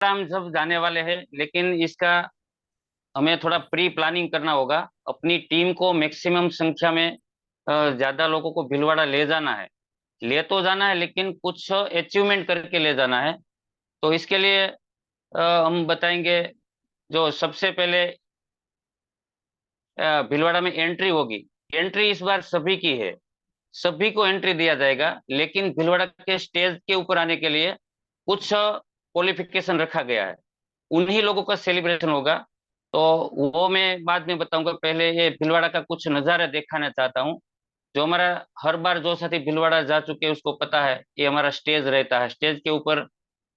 हम सब जाने वाले हैं, लेकिन इसका हमें थोड़ा प्री प्लानिंग करना होगा। अपनी टीम को मैक्सिमम संख्या में ज्यादा लोगों को भीलवाड़ा ले जाना है। ले तो जाना है, लेकिन कुछ अचीवमेंट करके ले जाना है। तो इसके लिए हम बताएंगे। जो सबसे पहले भीलवाड़ा में एंट्री होगी। एंट्री इस बार सभी की है। सभी को एंट्री दिया जाएगा, लेकिन भीलवाड़ा के स्टेज के ऊपर आने के लिए कुछ क्वालिफिकेशन रखा गया है। उन्हीं लोगों का सेलिब्रेशन होगा। तो वो मैं बाद में बताऊंगा। पहले ये भीलवाड़ा का कुछ नज़ारा दिखाना चाहता हूँ। जो हमारा हर बार जो साथी भीलवाड़ा जा चुके हैं उसको पता है, ये हमारा स्टेज रहता है। स्टेज के ऊपर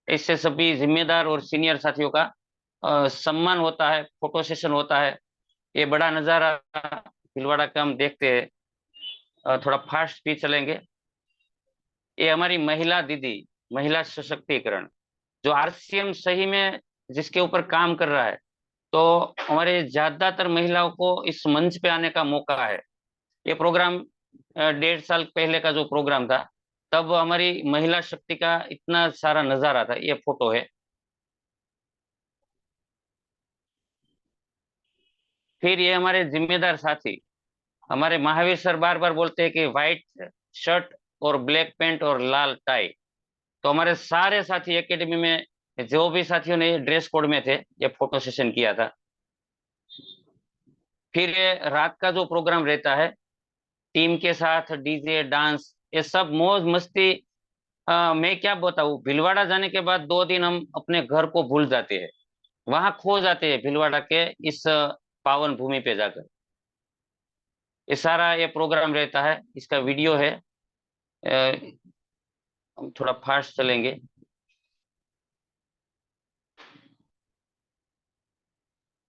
इससे सभी जिम्मेदार और सीनियर साथियों का सम्मान होता है, फोटो सेशन होता है। ये बड़ा नज़ारा भीलवाड़ा का हम देखते हैं। थोड़ा फास्ट स्पीड चलेंगे। ये हमारी महिला दीदी, महिला सशक्तिकरण, जो आरसीएम सही में जिसके ऊपर काम कर रहा है। तो हमारे ज्यादातर महिलाओं को इस मंच पे आने का मौका है। ये प्रोग्राम 1.5 साल पहले का जो प्रोग्राम था, तब हमारी महिला शक्ति का इतना सारा नजारा था। ये फोटो है। फिर ये हमारे जिम्मेदार साथी, हमारे महावीर सर बार बार बोलते हैं कि व्हाइट शर्ट और ब्लैक पैंट और लाल टाई। तो हमारे सारे साथी एकेडमी में जो भी साथियों ने ड्रेस कोड में थे, ये फोटो सेशन किया था। फिर ये रात का जो प्रोग्राम रहता है, टीम के साथ डीजे डांस, ये सब मौज मस्ती। मैं क्या बताऊँ, भीलवाड़ा जाने के बाद 2 दिन हम अपने घर को भूल जाते हैं। वहां खो जाते हैं भीलवाड़ा के इस पावन भूमि पे जाकर। ये सारा ये प्रोग्राम रहता है, इसका वीडियो है। हम थोड़ा फास्ट चलेंगे।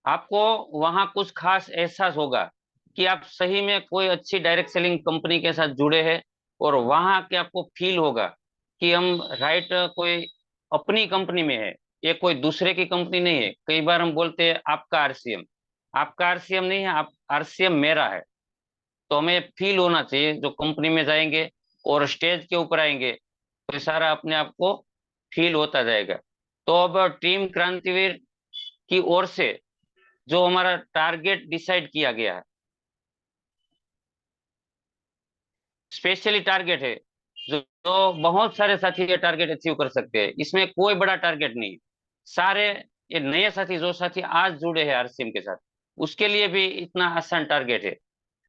आपको वहां कुछ खास एहसास होगा कि आप सही में कोई अच्छी डायरेक्ट सेलिंग कंपनी के साथ जुड़े हैं। और वहां के आपको फील होगा कि हम राइट कोई अपनी कंपनी में है। ये कोई दूसरे की कंपनी नहीं है। कई बार हम बोलते हैं आपका आरसीएम। आपका आरसीएम नहीं है, आप आरसीएम मेरा है। तो हमें फील होना चाहिए, जो कंपनी में जाएंगे और स्टेज के ऊपर आएंगे तो ये सारा अपने आप को फील होता जाएगा। तो अब टीम क्रांतिवीर की ओर से जो हमारा टारगेट डिसाइड किया गया है, स्पेशली टारगेट है, जो बहुत सारे साथी ये टारगेट अचीव कर सकते हैं। इसमें कोई बड़ा टारगेट नहीं है। सारे ये नए साथी, जो साथी आज जुड़े हैं आरसीएम के साथ, उसके लिए भी इतना आसान टारगेट है।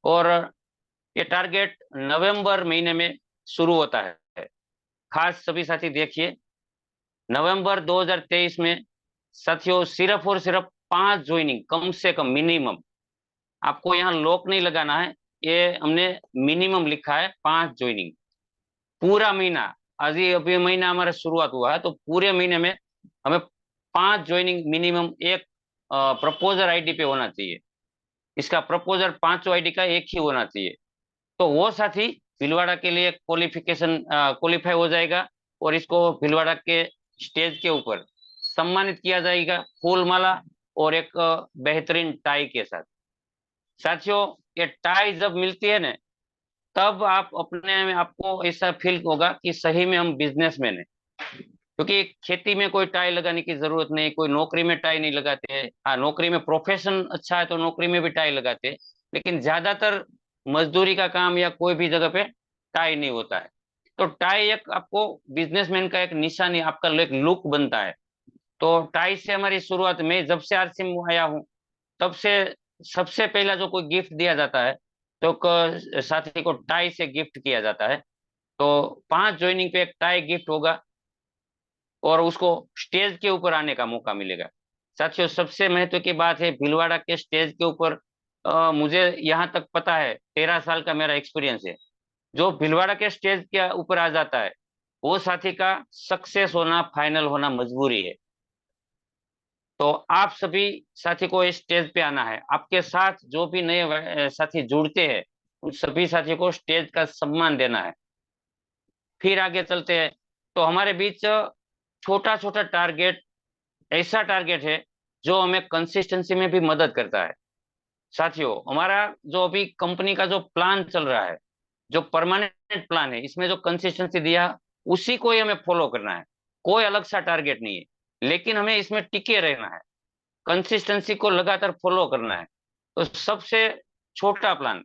और ये टारगेट नवंबर महीने में शुरू होता है। खास सभी साथी देखिए, नवंबर 2023 में साथियों सिर्फ और सिर्फ 5 ज्वाइनिंग, कम से कम मिनिमम। आपको यहाँ लॉक नहीं लगाना है। ये हमने मिनिमम लिखा है 5 ज्वाइनिंग। पूरा महीना, आज ये अभी महीना हमारा शुरुआत हुआ है, तो पूरे महीने में हमें 5 ज्वाइनिंग मिनिमम एक प्रपोजर आईडी पे होना चाहिए। इसका प्रपोजर पांचों आईडी का एक ही होना चाहिए। तो वो साथी भीलवाड़ा के लिए क्वालिफाई हो जाएगा। और इसको भीलवाड़ा के स्टेज के ऊपर सम्मानित किया जाएगा, फूल माला और एक बेहतरीन टाई के साथ। साथियों, ये टाई जब मिलती है ना, तब आप अपने में आपको ऐसा फील होगा कि सही में हम बिजनेसमैन हैं। क्योंकि खेती में कोई टाई लगाने की जरूरत नहीं, कोई नौकरी में टाई नहीं लगाते हैं। हाँ, नौकरी में प्रोफेशन अच्छा है तो नौकरी में भी टाई लगाते हैं, लेकिन ज्यादातर मजदूरी का काम या कोई भी जगह पे टाई नहीं होता है। तो टाई एक आपको बिजनेसमैन का एक निशानी, आपका एक लुक बनता है। तो टाई से हमारी शुरुआत, मैं जब से आरसीएम में आया हूँ तब से सबसे पहला जो कोई गिफ्ट दिया जाता है, तो साथी को टाई से गिफ्ट किया जाता है। तो 5 ज्वाइनिंग पे एक टाई गिफ्ट होगा और उसको स्टेज के ऊपर आने का मौका मिलेगा। साथियों, सबसे महत्व की बात है, भीलवाड़ा के स्टेज के ऊपर मुझे यहाँ तक पता है, 13 साल का मेरा एक्सपीरियंस है। जो भीलवाड़ा के स्टेज के ऊपर आ जाता है, वो साथी का सक्सेस होना, फाइनल होना मजबूरी है। तो आप सभी साथी को इस स्टेज पे आना है। आपके साथ जो भी नए साथी जुड़ते हैं, उन सभी साथी को स्टेज का सम्मान देना है। फिर आगे चलते हैं। तो हमारे बीच छोटा छोटा टारगेट, ऐसा टारगेट है जो हमें कंसिस्टेंसी में भी मदद करता है। साथियों, हमारा जो अभी कंपनी का जो प्लान चल रहा है, जो परमानेंट प्लान है, इसमें जो कंसिस्टेंसी दिया, उसी को ही हमें फॉलो करना है। कोई अलग सा टारगेट नहीं है। लेकिन हमें इसमें टिके रहना है, कंसिस्टेंसी को लगातार फॉलो करना है। तो सबसे छोटा प्लान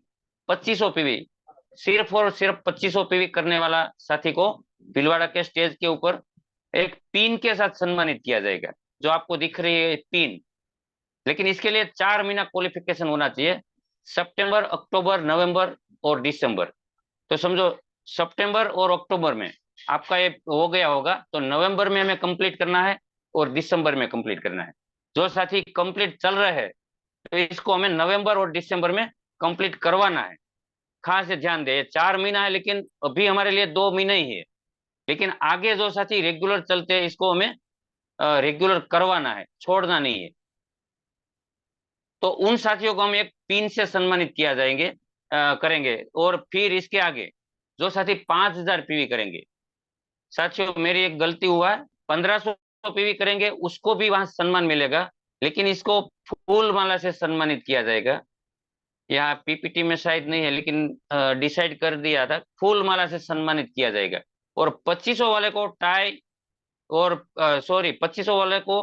2500 पीवी, सिर्फ और सिर्फ 2500 पीवी करने वाला साथी को भीलवाड़ा के स्टेज के ऊपर एक पिन के साथ सम्मानित किया जाएगा, जो आपको दिख रही है पिन। लेकिन इसके लिए 4 महीना क्वालिफिकेशन होना चाहिए, सितंबर, अक्टूबर, नवंबर और दिसंबर। तो समझो सितंबर और अक्टूबर में आपका ये हो गया होगा, तो नवंबर में हमें कंप्लीट करना है और दिसंबर में कंप्लीट करना है। जो साथी कंप्लीट चल रहे हैं तो इसको हमें नवंबर और दिसंबर में कंप्लीट करवाना है। खास ध्यान दे, 4 महीना है लेकिन अभी हमारे लिए 2 महीने ही है। लेकिन आगे जो साथी रेगुलर चलते हैं इसको हमें रेगुलर करवाना है, छोड़ना नहीं है। तो उन साथियों को हम एक पिन से सम्मानित किया जाएंगे करेंगे। और फिर इसके आगे जो साथी 5000 पीवी करेंगे, साथियों मेरी एक गलती हुआ है, 1500 पीवी करेंगे उसको भी वहां सम्मान मिलेगा, लेकिन इसको फूल माला से सम्मानित किया जाएगा। यहाँ पीपीटी में शायद नहीं है, लेकिन डिसाइड कर दिया था फूल माला से सम्मानित किया जाएगा। और 2500 वाले को टाई और सॉरी 2500 वाले को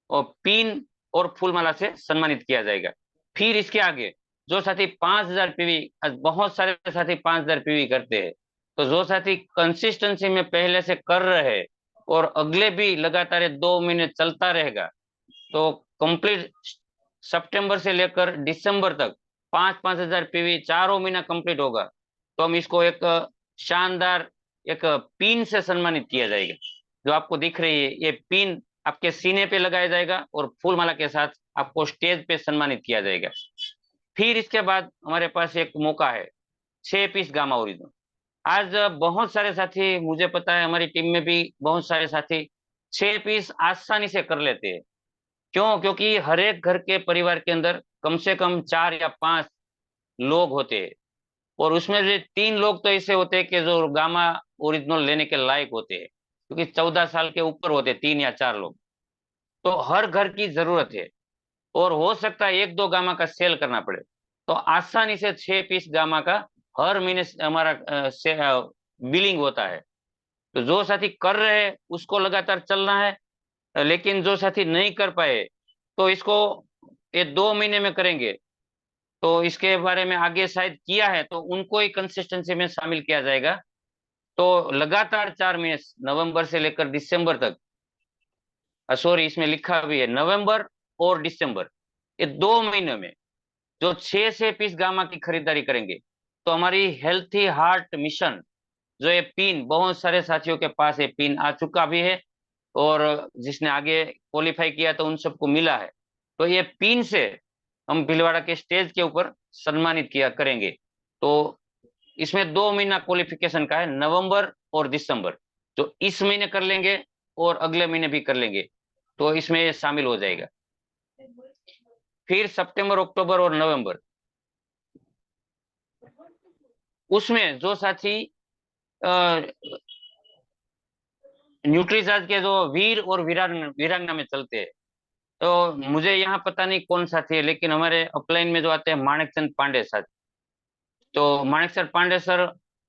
पिन और फूलमाला से सम्मानित किया जाएगा। फिर इसके आगे जो साथी 5000 पीवी, बहुत सारे साथी 5000 पीवी करते हैं, तो जो साथी कंसिस्टेंसी में पहले से कर रहे हैं और अगले भी लगातार 2 महीने चलता रहेगा, तो कंप्लीट सितंबर से लेकर दिसंबर तक 5-5 हजार पीवी चारों महीना कंप्लीट होगा, तो हम इसको एक शानदार एक पिन से सम्मानित किया जाएगा। जो आपको दिख रही है ये पिन आपके सीने पे लगाया जाएगा और फूलमाला के साथ आपको स्टेज पे सम्मानित किया जाएगा। फिर इसके बाद हमारे पास एक मौका है 6 पीस गामा ओरिजिनल। आज बहुत सारे साथी, मुझे पता है हमारी टीम में भी बहुत सारे साथी 6 पीस आसानी से कर लेते हैं। क्यों? क्योंकि हर एक घर के परिवार के अंदर कम से कम 4 या 5 लोग होते हैं, और उसमें से 3 लोग तो ऐसे होते हैं कि जो गामा ओरिजिनल लेने के लायक होते हैं, क्योंकि 14 साल के ऊपर होते हैं 3 या 4 लोग। तो हर घर की जरूरत है, और हो सकता है 1-2 गामा का सेल करना पड़े, तो आसानी से 6 पीस गामा का हर महीने से हमारा बिलिंग होता है। तो जो साथी कर रहे हैं उसको लगातार चलना है, लेकिन जो साथी नहीं कर पाए तो इसको ये 2 महीने में करेंगे। तो इसके बारे में आगे शायद किया है, तो उनको ही कंसिस्टेंसी में शामिल किया जाएगा। तो लगातार 4 महीने, नवंबर से लेकर दिसंबर तक, सॉरी इसमें लिखा भी है नवंबर और दिसंबर, ये 2 महीने में जो 6 से पीस गामा की खरीदारी करेंगे, तो हमारी हेल्थी हार्ट मिशन, जो ये पिन बहुत सारे साथियों के पास ये पिन आ चुका भी है, और जिसने आगे क्वालिफाई किया तो उन सबको मिला है। तो ये पिन से हम भीलवाड़ा के स्टेज के ऊपर सम्मानित किया करेंगे। तो इसमें 2 महीना क्वालिफिकेशन का है, नवंबर और दिसंबर, जो इस महीने कर लेंगे और अगले महीने भी कर लेंगे, तो इसमें ये शामिल हो जाएगा। फिर सितंबर, अक्टूबर और नवंबर, उसमें जो साथी न्यूट्रीचार्ज के जो वीर और वीरांगना में चलते हैं, तो मुझे यहाँ पता नहीं कौन साथी है, लेकिन हमारे अपलाइन में जो आते हैं माणिकचंद पांडे साथी, तो माणिकचंद पांडे सर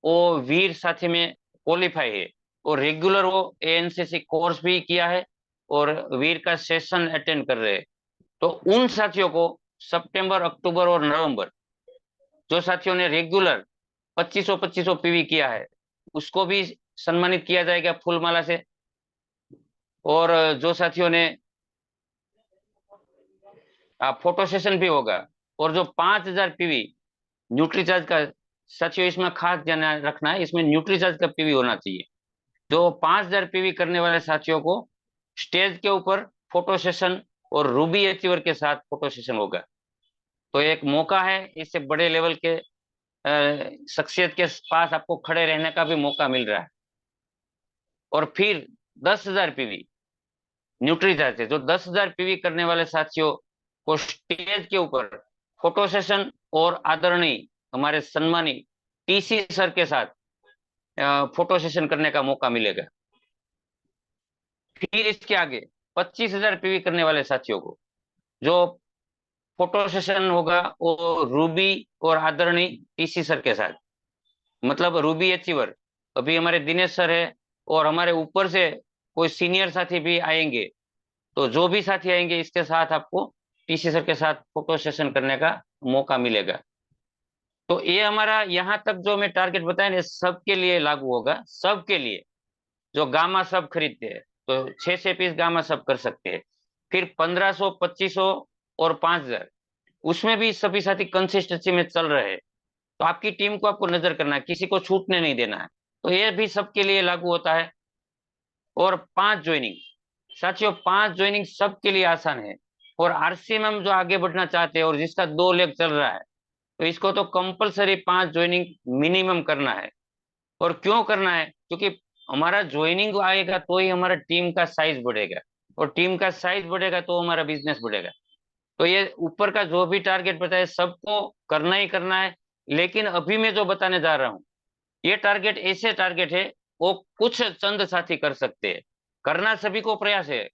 वो वीर साथी में क्वालिफाई है, और रेगुलर वो एएनसीसी कोर्स भी किया है और वीर का सेशन अटेंड कर रहे हैं। तो उन साथियों को सितंबर, अक्टूबर और नवंबर, जो साथियों ने रेगुलर 2500 पीवी किया है, उसको भी सम्मानित किया जाएगा फूलमाला से। और जो साथियों ने फोटो सेशन भी होगा। और जो 5000 पीवी न्यूट्रीचार्ज का, साथियों इसमें खास ध्यान रखना है, इसमें न्यूट्रीचार्ज का पीवी होना चाहिए। जो 5000 पीवी करने वाले साथियों को स्टेज के ऊपर फोटो सेशन और रूबी अचीवर के साथ फोटो सेशन होगा। तो एक मौका है, इससे बड़े लेवल के शख्सियत के पास आपको खड़े रहने का भी मौका मिल रहा है। और फिर 10,000 पीवी न्यूट्रीचार्ज से, जो 10,000 पीवी करने वाले साथियों को स्टेज के ऊपर फोटो सेशन और आदरणीय हमारे सम्मानी टीसी सर के साथ फोटो सेशन करने का मौका मिलेगा। फिर इसके आगे 25,000 पीवी करने वाले साथियों को जो फोटो सेशन होगा वो रूबी और आदरणीय टीसी सर के साथ, मतलब रूबी अचीवर अभी हमारे दिनेश सर है, और हमारे ऊपर से कोई सीनियर साथी भी आएंगे, तो जो भी साथी आएंगे इसके साथ आपको टीसी सर के साथ फोटो सेशन करने का मौका मिलेगा। तो ये हमारा यहाँ तक जो मैं टारगेट बताया ना, सबके लिए लागू होगा, सबके लिए। जो गामा सब खरीदते हैं तो 6 पीस गामा सब कर सकते हैं। फिर 1500, 2500 और 5000, उसमें भी सभी साथी कंसिस्टेंसी में चल रहे हैं। तो आपकी टीम को आपको नजर करना है, किसी को छूटने नहीं देना है। तो ये भी सबके लिए लागू होता है। और 5 ज्वाइनिंग, साथियों 5 ज्वाइनिंग सबके लिए आसान है। और आरसी में हम जो आगे बढ़ना चाहते हैं और जिसका 2 लेग चल रहा है, तो इसको तो कंपलसरी 5 ज्वाइनिंग मिनिमम करना है। और क्यों करना है? क्योंकि हमारा ज्वाइनिंग आएगा तो ही हमारा टीम का साइज बढ़ेगा, और टीम का साइज बढ़ेगा तो हमारा बिजनेस बढ़ेगा। तो ये ऊपर का जो भी टारगेट बताया सबको करना ही करना है। लेकिन अभी मैं जो बताने जा रहा हूँ, ये टारगेट ऐसे टारगेट है, वो कुछ चंद साथी कर सकते हैं। करना सभी को प्रयास है,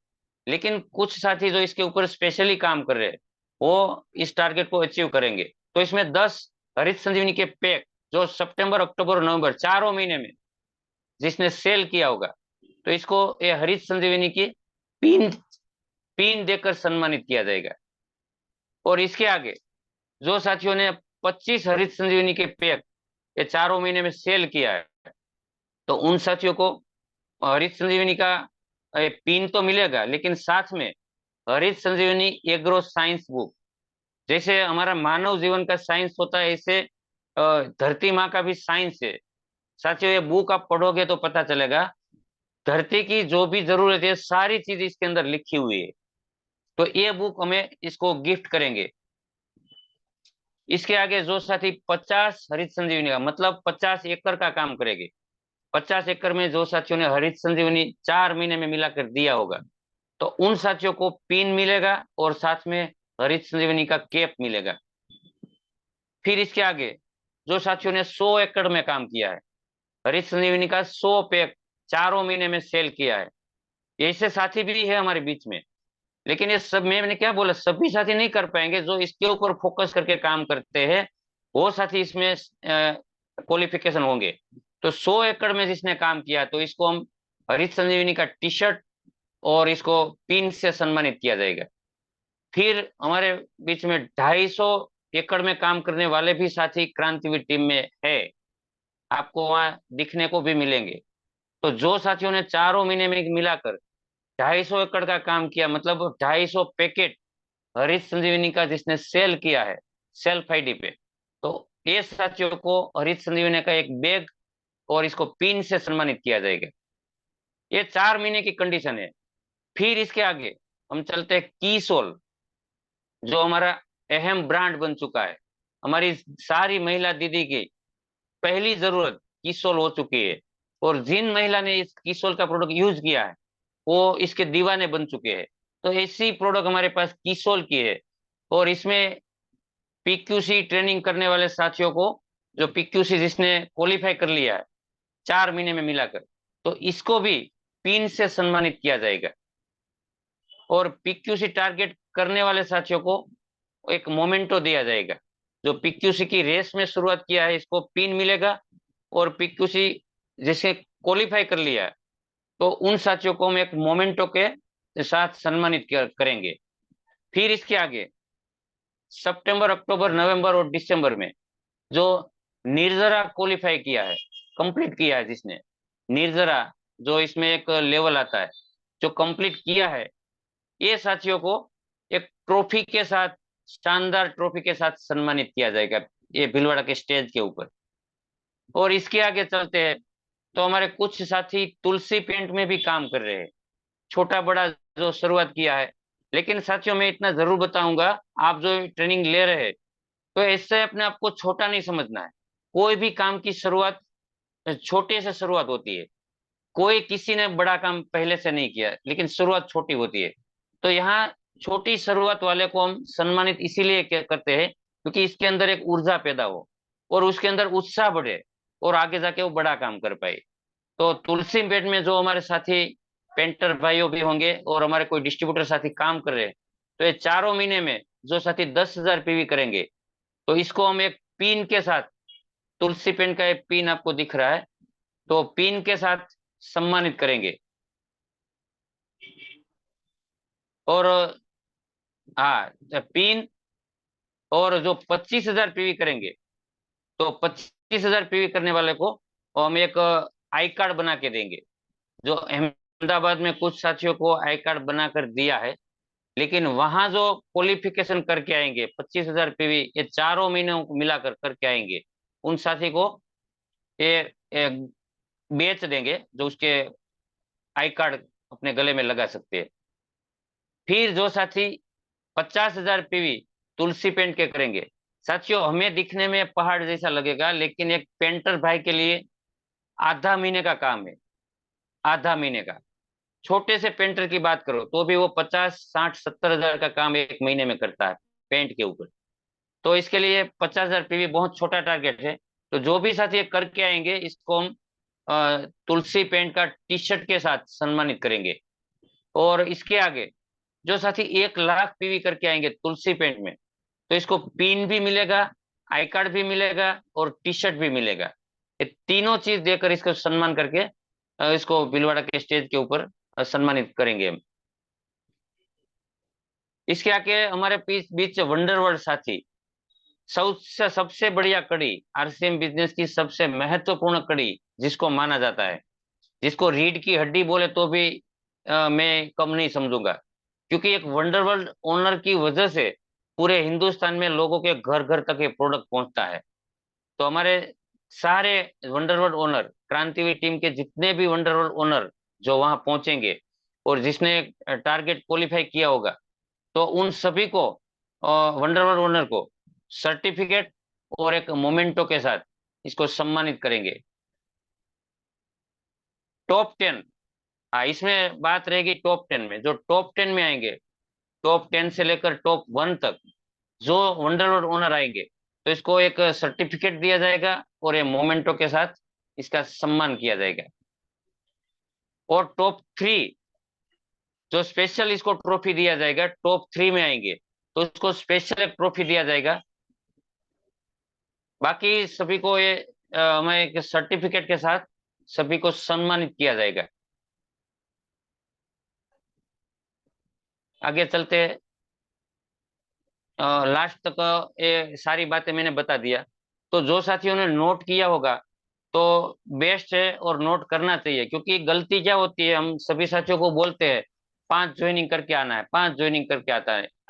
लेकिन कुछ साथी जो इसके ऊपर स्पेशली काम कर रहे हैं, वो इस टारगेट को अचीव करेंगे। तो इसमें 10 हरित संजीवनी के पैक, जो सितंबर, अक्टूबर, नवंबर 4 महीने में जिसने सेल किया होगा, तो इसको ये हरित संजीवनी की पिन पिन देकर सम्मानित किया जाएगा। और इसके आगे जो साथियों ने 25 हरित संजीवनी के पैक ये 4 महीने में सेल किया है, तो उन साथियों को हरित संजीवनी का पिन तो मिलेगा, लेकिन साथ में हरित संजीवनी एग्रो साइंस बुक, जैसे हमारा मानव जीवन का साइंस होता है, ऐसे धरती माँ का भी साइंस है। साथियों ये बुक आप पढ़ोगे तो पता चलेगा, धरती की जो भी जरूरत है सारी चीज इसके अंदर लिखी हुई है। तो ये बुक हमें इसको गिफ्ट करेंगे। इसके आगे जो साथी 50 हरित संजीवनी का मतलब 50 एकड़ का काम करेंगे, 50 एकड़ में जो साथियों ने हरित संजीवनी 4 महीने में मिलाकर दिया होगा, तो उन साथियों को पिन मिलेगा और साथ में हरित संजीवनी का कैप मिलेगा। फिर इसके आगे जो साथियों ने 100 एकड़ में काम किया है, हरित संजीवनी का 100 पैक 4 महीने में सेल किया है, ऐसे साथी भी है हमारे बीच में। लेकिन ये सब मैंने क्या बोला, सभी साथी नहीं कर पाएंगे। जो इसके ऊपर फोकस करके काम करते हैं वो साथी इसमें क्वालिफिकेशन होंगे। तो 100 एकड़ में जिसने काम किया तो इसको हम हरित संजीवनी का टी शर्ट और इसको पिन से सम्मानित किया जाएगा। फिर हमारे बीच में 250 एकड़ में काम करने वाले भी साथी क्रांतिवीर टीम में है, आपको वहां दिखने को भी मिलेंगे। तो जो साथियों ने 4 महीने में मिलाकर 250 एकड़ का काम किया, मतलब 250 पैकेट हरीश संजीवनी का जिसने सेल किया है सेल्फ आईडी पे, तो ये साथियों को हरीश संजीवनी का एक बैग और इसको पिन से सम्मानित किया जाएगा। ये 4 महीने की कंडीशन है। फिर इसके आगे हम चलते हैं कीसोल, जो हमारा अहम ब्रांड बन चुका है। हमारी सारी महिला दीदी की पहली जरूरत कीसोल हो चुकी है। और जिन महिला ने इस कीसोल का प्रोडक्ट यूज किया है वो इसके दीवाने बन चुके हैं। तो ऐसी प्रोडक्ट हमारे पास कीसोल की है। और इसमें पीक्यूसी ट्रेनिंग करने वाले साथियों को, जो पीक्यूसी जिसने क्वालिफाई कर लिया है 4 महीने में मिलाकर, तो इसको भी पिन से सम्मानित किया जाएगा। और पीक्यूसी टारगेट करने वाले साथियों को एक मोमेंटो दिया जाएगा। जो पीक्यूसी की रेस में शुरुआत किया है इसको पिन मिलेगा। और पीक्यूसी जिसे क्वालिफाई कर लिया है तो उन साथियों को हम एक मोमेंटो के साथ सम्मानित करेंगे। फिर इसके आगे सितंबर, अक्टूबर, नवंबर और दिसंबर में जो निर्जरा क्वालिफाई किया है, कंप्लीट किया है जिसने निर्जरा, जो इसमें एक लेवल आता है, जो कंप्लीट किया है, ये साथियों को एक ट्रॉफी के साथ, शानदार ट्रॉफी के साथ सम्मानित किया जाएगा ये भीलवाड़ा के स्टेज के ऊपर। और इसके आगे चलते हैं तो हमारे कुछ साथी तुलसी पेंट में भी काम कर रहे हैं, छोटा बड़ा जो शुरुआत किया है। लेकिन साथियों मैं इतना जरूर बताऊंगा, आप जो ट्रेनिंग ले रहे हैं तो इससे अपने आप को छोटा नहीं समझना है। कोई भी काम की शुरुआत छोटे से शुरुआत होती है। कोई किसी ने बड़ा काम पहले से नहीं किया, लेकिन शुरुआत छोटी होती है। तो यहाँ छोटी शुरुआत वाले को हम सम्मानित इसीलिए करते हैं क्योंकि इसके अंदर एक ऊर्जा पैदा हो और उसके अंदर उत्साह बढ़े और आगे जाके वो बड़ा काम कर पाए। तो तुलसी पेट में जो हमारे साथी पेंटर भाइयों भी होंगे और हमारे कोई डिस्ट्रीब्यूटर साथी काम कर रहे हैं, तो ये 4 महीने में जो साथी 10,000 पीवी करेंगे, तो इसको हम एक पिन के साथ, तुलसी पेन का एक पिन आपको दिख रहा है, तो पिन के साथ सम्मानित करेंगे। और हाँ, पिन, और जो 25,000 पीवी करेंगे, तो 25,000 पीवी करने वाले को हम एक आई कार्ड बना के देंगे। जो अहमदाबाद में कुछ साथियों को आई कार्ड बनाकर दिया है, लेकिन वहां जो क्वालिफिकेशन करके आएंगे 25,000 पीवी, ये चारों महीनों को मिलाकर करके आएंगे, उन साथी को ये बेच देंगे, जो उसके आई कार्ड अपने गले में लगा सकते हैं। फिर जो साथी 50,000 पीवी तुलसी पेंट के करेंगे, साथियों हमें दिखने में पहाड़ जैसा लगेगा, लेकिन एक पेंटर भाई के लिए आधा महीने का काम है। आधा महीने का। छोटे से पेंटर की बात करो तो भी वो 50, 60, 70 हजार का काम एक महीने में करता है पेंट के ऊपर। तो इसके लिए 50,000 पीवी बहुत छोटा टारगेट है। तो जो भी साथी ये करके आएंगे, इसको हम तुलसी पेंट का टी शर्ट के साथ सम्मानित करेंगे। और इसके आगे जो साथी 1 लाख पीवी करके आएंगे तुलसी पेंट में, तो इसको पिन भी मिलेगा, आई कार्ड भी मिलेगा, और टी शर्ट भी मिलेगा। ये तीनों चीज देकर इसको सम्मान करके इसको भीलवाड़ा के स्टेज के ऊपर सम्मानित करेंगे हम। इसके आगे हमारे बीच बीच वंडर वर्ल्ड साथी, सबसे सबसे बढ़िया कड़ी, आरसीएम बिजनेस की सबसे महत्वपूर्ण कड़ी जिसको माना जाता है, जिसको रीढ़ की हड्डी बोले तो भी मैं कम नहीं समझूंगा। क्योंकि एक वंडर वर्ल्ड ओनर की वजह से पूरे हिंदुस्तान में लोगों के घर घर तक ये प्रोडक्ट पहुंचता है। तो हमारे सारे वंडर वर्ल्ड ओनर, क्रांतिवीर टीम के जितने भी वंडर वर्ल्ड ओनर जो वहां पहुंचेंगे और जिसने टारगेट क्वालिफाई किया होगा, तो उन सभी को, वंडर वर्ल्ड ओनर को, सर्टिफिकेट और एक मोमेंटो के साथ इसको सम्मानित करेंगे। टॉप 10, हाँ इसमें बात रहेगी टॉप 10 में। जो टॉप 10 में आएंगे, टॉप 10 से लेकर टॉप 1 तक जो वंडर वर्ल्ड ओनर आएंगे, तो इसको एक सर्टिफिकेट दिया जाएगा और ये मोमेंटो के साथ इसका सम्मान किया जाएगा। और टॉप 3, जो स्पेशल इसको ट्रॉफी दिया जाएगा, टॉप 3 में आएंगे तो इसको स्पेशल एक ट्रॉफी दिया जाएगा। बाकी सभी को ये हमें एक सर्टिफिकेट के साथ सभी को सम्मानित किया जाएगा। आगे चलते, लास्ट तक ये सारी बातें मैंने बता दिया। तो जो साथियों ने नोट किया होगा तो बेस्ट है, और नोट करना चाहिए। क्योंकि गलती क्या होती है, हम सभी साथियों को बोलते हैं 5 ज्वाइनिंग करके आना है, 5 ज्वाइनिंग करके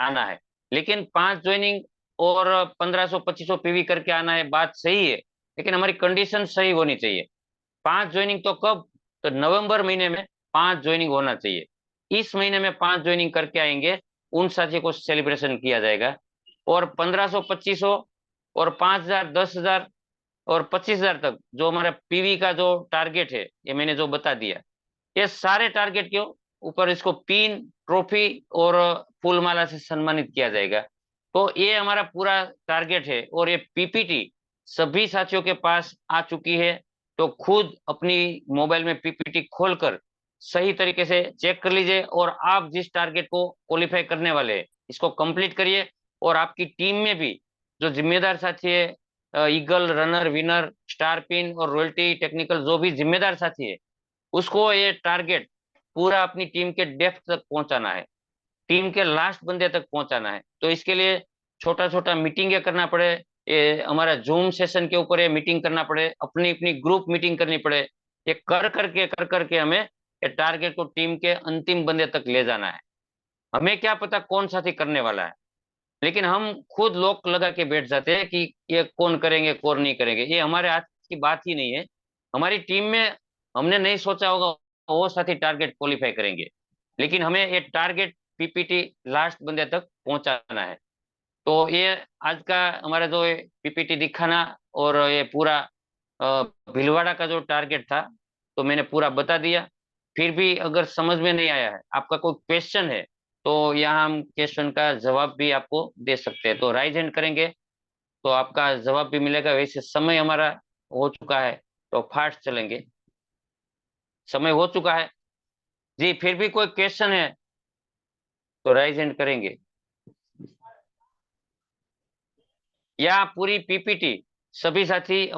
आना है। लेकिन 5 ज्वाइनिंग और 1500 2500 पीवी करके आना है, बात सही है, लेकिन हमारी कंडीशन सही होनी चाहिए। 5 ज्वाइनिंग तो कब? तो नवंबर महीने में 5 ज्वाइनिंग होना चाहिए। इस महीने में 5 ज्वाइनिंग करके आएंगे, उन साथियों को सेलिब्रेशन किया जाएगा। और 1500 2500 और 5,000 10,000 और 25,000 तक जो हमारा पीवी का जो टारगेट है, ये मैंने जो बता दिया, ये सारे टारगेट के ऊपर इसको पिन, ट्रॉफी और फूलमाला से सम्मानित किया जाएगा। तो ये हमारा पूरा टारगेट है, और ये पीपीटी सभी साथियों के पास आ चुकी है। तो खुद अपनी मोबाइल में पीपीटी खोलकर सही तरीके से चेक कर लीजिए, और आप जिस टारगेट को क्वालिफाई करने वाले हैं, इसको कंप्लीट करिए। और आपकी टीम में भी जो जिम्मेदार साथी है, eagle, runner, winner, star pin और रॉयल्टी टेक्निकल, जो भी जिम्मेदार साथी है, उसको ये टारगेट पूरा अपनी टीम के डेप्थ तक पहुंचाना है, टीम के लास्ट बंदे तक पहुंचाना है। तो इसके लिए छोटा छोटा मीटिंग करना पड़े, ये हमारा जूम सेशन के ऊपर ये मीटिंग करना पड़े, अपनी अपनी ग्रुप मीटिंग करनी पड़े, ये कर करके हमें ये टारगेट को टीम के अंतिम बंदे तक ले जाना है। हमें क्या पता कौन साथी करने वाला है, लेकिन हम खुद लोग लगा के बैठ जाते हैं कि ये कौन करेंगे कौन नहीं करेंगे। ये हमारे हाथ की बात ही नहीं है। हमारी टीम में हमने नहीं सोचा होगा वो साथी टारगेट क्वालिफाई करेंगे, लेकिन हमें ये टारगेट पीपीटी लास्ट बंदे तक पहुंचाना है। तो ये आज का हमारा जो पीपीटी दिखाना और ये पूरा अ, भीलवाड़ा का जो टारगेट था, तो मैंने पूरा बता दिया। फिर भी अगर समझ में नहीं आया है, आपका कोई क्वेश्चन है, तो यहाँ हम क्वेश्चन का जवाब भी आपको दे सकते हैं। तो राइज हैंड करेंगे तो आपका जवाब भी मिलेगा। वैसे समय हमारा हो चुका है, तो फास्ट चलेंगे, समय हो चुका है। जी, फिर भी कोई क्वेश्चन है तो राइज हैंड करेंगे, या पूरी पीपीटी सभी साथी